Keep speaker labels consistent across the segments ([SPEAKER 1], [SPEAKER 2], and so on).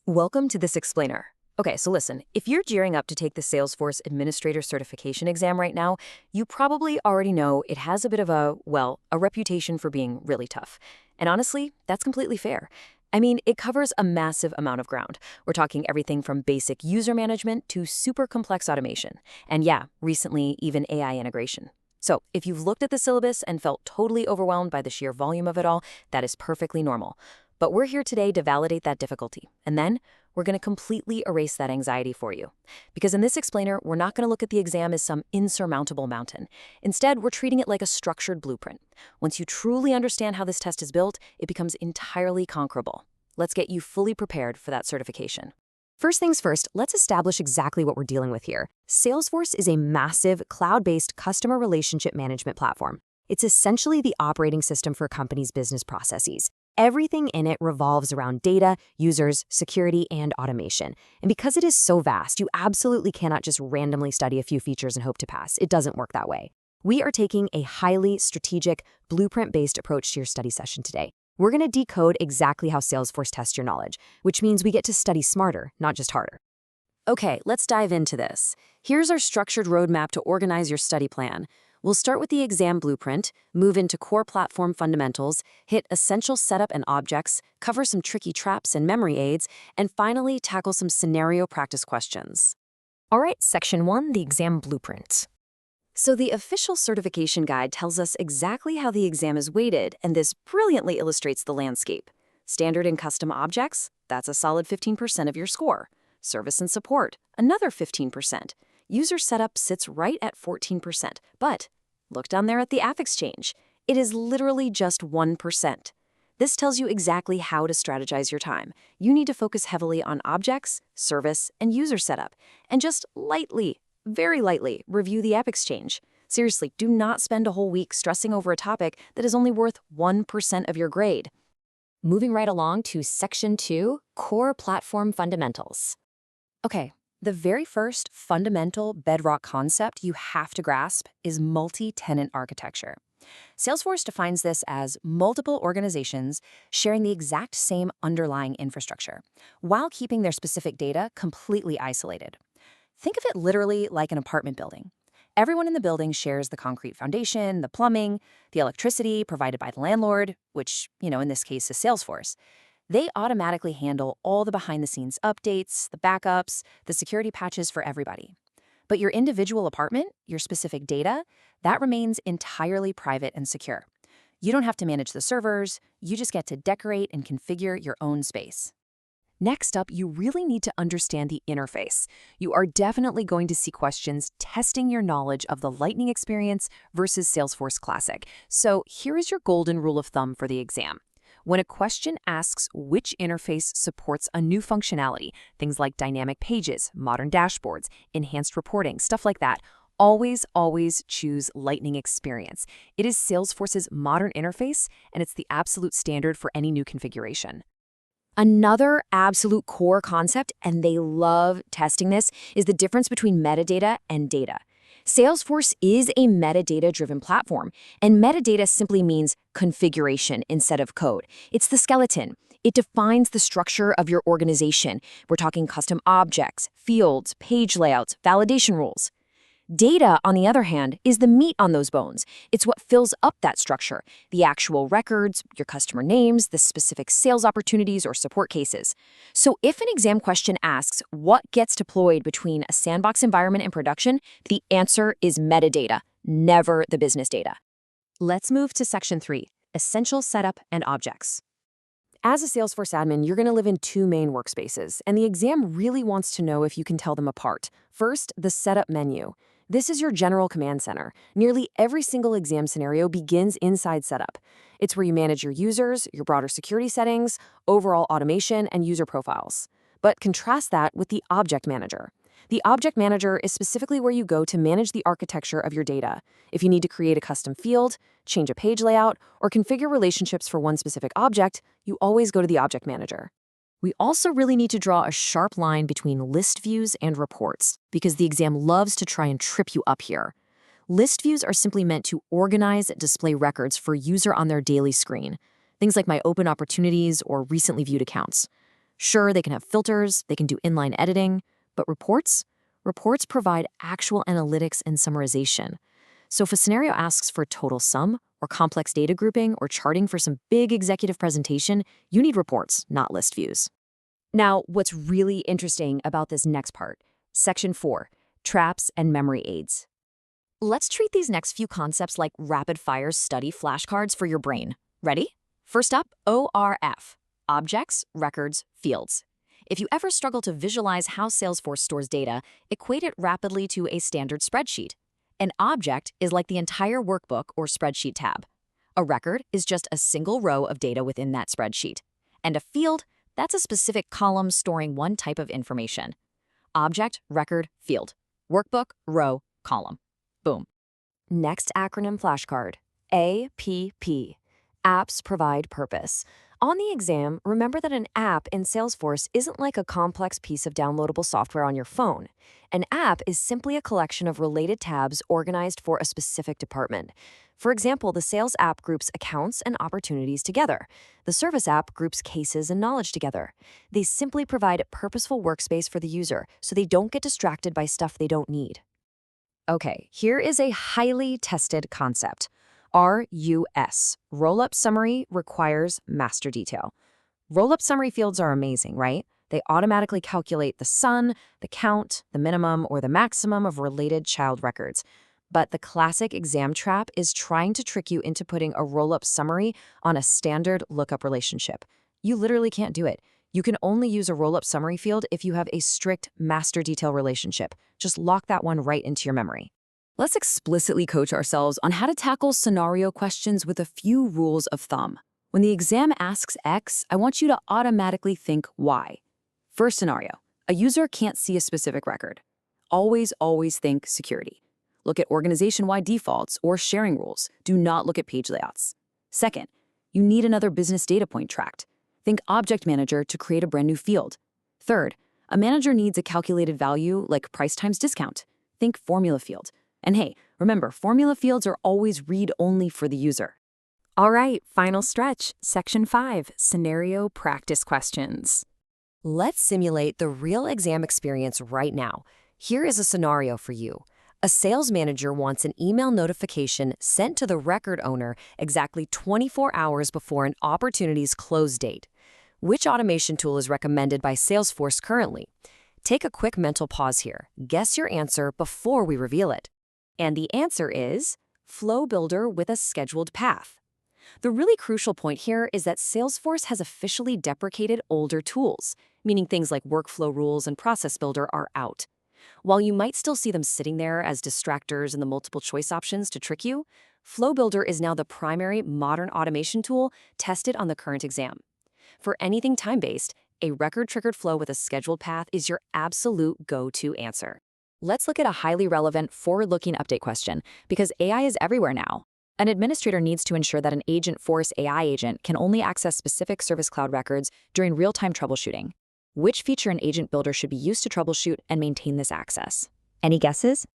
[SPEAKER 1] Welcome to this explainer. Okay, so listen, if you're gearing up to take the Salesforce Administrator Certification exam right now, you probably already know it has a bit of a reputation for being really tough. And honestly, that's completely fair. I mean, it covers a massive amount of ground. We're talking everything from basic user management to super complex automation. And yeah, recently, even AI integration. So, if you've looked at the syllabus and felt totally overwhelmed by the sheer volume of it all, that is perfectly normal. But we're here today to validate that difficulty. And then we're going to completely erase that anxiety for you. Because in this explainer, we're not going to look at the exam as some insurmountable mountain. Instead, we're treating it like a structured blueprint. Once you truly understand how this test is built, it becomes entirely conquerable. Let's get you fully prepared for that certification.
[SPEAKER 2] First things first, let's establish exactly what we're dealing with here. Salesforce is a massive, cloud-based customer relationship management platform. It's essentially the operating system for a company's business processes. Everything in it revolves around data, users, security, and automation. And because it is so vast, you absolutely cannot just randomly study a few features and hope to pass. It doesn't work that way. We are taking a highly strategic, blueprint-based approach to your study session today. We're going to decode exactly how Salesforce tests your knowledge, which means we get to study smarter, not just harder. Okay, let's dive into this. Here's our structured roadmap to organize your study plan. We'll start with the exam blueprint, move into core platform fundamentals, hit essential setup and objects, cover some tricky traps and memory aids, and finally tackle some scenario practice questions.
[SPEAKER 1] All right, Section 1, the exam blueprint. So the official certification guide tells us exactly how the exam is weighted, and this brilliantly illustrates the landscape. Standard and custom objects, that's a solid 15% of your score. Service and support, another 15%. User setup sits right at 14%, but look down there at the app exchange. It is literally just 1%. This tells you exactly how to strategize your time. You need to focus heavily on objects, service, and user setup, and just lightly, very lightly, review the app exchange. Seriously, do not spend a whole week stressing over a topic that is only worth 1% of your grade.
[SPEAKER 2] Moving right along to Section 2, Core Platform Fundamentals. Okay, the very first fundamental bedrock concept you have to grasp is multi-tenant architecture. Salesforce defines this as multiple organizations sharing the exact same underlying infrastructure, while keeping their specific data completely isolated. Think of it literally like an apartment building. Everyone in the building shares the concrete foundation, the plumbing, the electricity provided by the landlord, which, in this case is Salesforce. They automatically handle all the behind-the-scenes updates, the backups, the security patches for everybody. But your individual apartment, your specific data, that remains entirely private and secure. You don't have to manage the servers, you just get to decorate and configure your own space. Next up, you really need to understand the interface. You are definitely going to see questions testing your knowledge of the Lightning experience versus Salesforce Classic. So here is your golden rule of thumb for the exam. When a question asks which interface supports a new functionality, things like dynamic pages, modern dashboards, enhanced reporting, stuff like that, always choose Lightning Experience. It is Salesforce's modern interface, and it's the absolute standard for any new configuration. Another absolute core concept, and they love testing this, is the difference between metadata and data. Salesforce is a metadata-driven platform, and metadata simply means configuration instead of code. It's the skeleton. It defines the structure of your organization. We're talking custom objects, fields, page layouts, validation rules. Data, on the other hand, is the meat on those bones. It's what fills up that structure, the actual records, your customer names, the specific sales opportunities or support cases. So if an exam question asks what gets deployed between a sandbox environment and production, the answer is metadata, never the business data. Let's move to Section 3, Essential Setup and Objects. As a Salesforce admin, you're going to live in two main workspaces, and the exam really wants to know if you can tell them apart. First, the Setup menu. This is your general command center. Nearly every single exam scenario begins inside Setup. It's where you manage your users, your broader security settings, overall automation, and user profiles. But contrast that with the Object Manager. The Object Manager is specifically where you go to manage the architecture of your data. If you need to create a custom field, change a page layout, or configure relationships for one specific object, you always go to the Object Manager. We also really need to draw a sharp line between list views and reports, because the exam loves to try and trip you up here. List views are simply meant to organize display records for user on their daily screen, things like my open opportunities or recently viewed accounts. Sure, they can have filters, they can do inline editing, but reports? Reports provide actual analytics and summarization. So if a scenario asks for total sum, or complex data grouping, or charting for some big executive presentation, you need reports, not list views. Now, what's really interesting about this next part, Section 4, Traps and Memory Aids. Let's treat these next few concepts like rapid-fire study flashcards for your brain. Ready? First up, ORF, Objects, Records, Fields. If you ever struggle to visualize how Salesforce stores data, equate it rapidly to a standard spreadsheet. An object is like the entire workbook or spreadsheet tab. A record is just a single row of data within that spreadsheet. And a field, that's a specific column storing one type of information. Object, record, field. Workbook, row, column. Boom. Next acronym flashcard, APP. Apps provide purpose. On the exam, remember that an app in Salesforce isn't like a complex piece of downloadable software on your phone. An app is simply a collection of related tabs organized for a specific department. For example, the sales app groups accounts and opportunities together. The service app groups cases and knowledge together. They simply provide purposeful workspace for the user so they don't get distracted by stuff they don't need. Okay, here is a highly tested concept. RUS, Roll-Up Summary Requires Master Detail. Roll-up summary fields are amazing, right? They automatically calculate the sum, the count, the minimum, or the maximum of related child records. But the classic exam trap is trying to trick you into putting a roll-up summary on a standard lookup relationship. You literally can't do it. You can only use a roll-up summary field if you have a strict master detail relationship. Just lock that one right into your memory. Let's explicitly coach ourselves on how to tackle scenario questions with a few rules of thumb. When the exam asks X, I want you to automatically think Y. First scenario, a user can't see a specific record. Always think security. Look at organization-wide defaults or sharing rules. Do not look at page layouts. Second, you need another business data point tracked. Think Object Manager to create a brand new field. Third, a manager needs a calculated value like price times discount. Think Formula Field. And hey, remember, formula fields are always read-only for the user. All right, final stretch, Section 5, Scenario Practice Questions. Let's simulate the real exam experience right now. Here is a scenario for you. A sales manager wants an email notification sent to the record owner exactly 24 hours before an opportunity's close date. Which automation tool is recommended by Salesforce currently? Take a quick mental pause here. Guess your answer before we reveal it. And the answer is Flow Builder with a scheduled path. The really crucial point here is that Salesforce has officially deprecated older tools, meaning things like Workflow Rules and Process Builder are out. While you might still see them sitting there as distractors in the multiple choice options to trick you, Flow Builder is now the primary modern automation tool tested on the current exam. For anything time-based, a record-triggered flow with a scheduled path is your absolute go-to answer. Let's look at a highly relevant, forward-looking update question, because AI is everywhere now. An administrator needs to ensure that an Agentforce AI agent can only access specific Service Cloud records during real-time troubleshooting. Which feature an agent builder should be used to troubleshoot and maintain this access? Any guesses?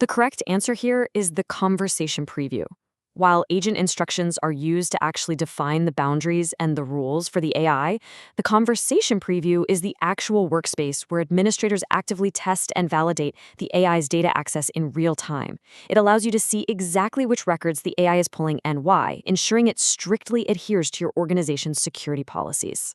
[SPEAKER 2] The correct answer here is the conversation preview. While agent instructions are used to actually define the boundaries and the rules for the AI, the conversation preview is the actual workspace where administrators actively test and validate the AI's data access in real time. It allows you to see exactly which records the AI is pulling and why, ensuring it strictly adheres to your organization's security policies.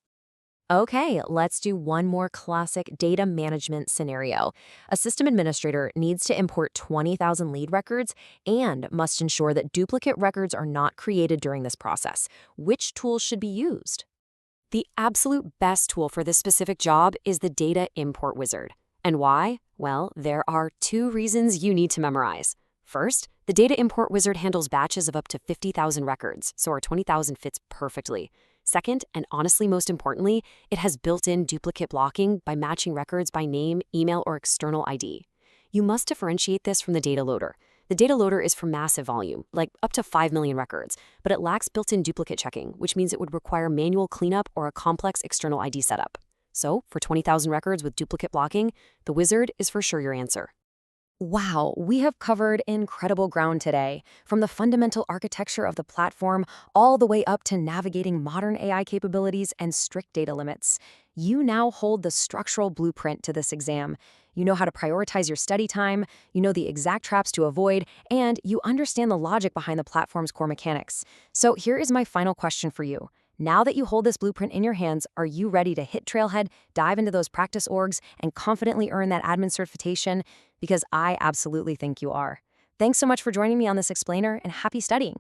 [SPEAKER 2] Okay, let's do one more classic data management scenario. A system administrator needs to import 20,000 lead records and must ensure that duplicate records are not created during this process. Which tool should be used? The absolute best tool for this specific job is the Data Import Wizard. And why? Well, there are 2 reasons you need to memorize. First, the Data Import Wizard handles batches of up to 50,000 records, so our 20,000 fits perfectly. Second, and honestly most importantly, it has built-in duplicate blocking by matching records by name, email, or external ID. You must differentiate this from the data loader. The data loader is for massive volume, like up to 5 million records, but it lacks built-in duplicate checking, which means it would require manual cleanup or a complex external ID setup. So, for 20,000 records with duplicate blocking, the wizard is for sure your answer. Wow, we have covered incredible ground today, from the fundamental architecture of the platform all the way up to navigating modern AI capabilities and strict data limits. You now hold the structural blueprint to this exam. You know how to prioritize your study time, you know the exact traps to avoid, and you understand the logic behind the platform's core mechanics. So here is my final question for you. Now that you hold this blueprint in your hands, are you ready to hit Trailhead, dive into those practice orgs, and confidently earn that admin certification? Because I absolutely think you are. Thanks so much for joining me on this explainer, and happy studying.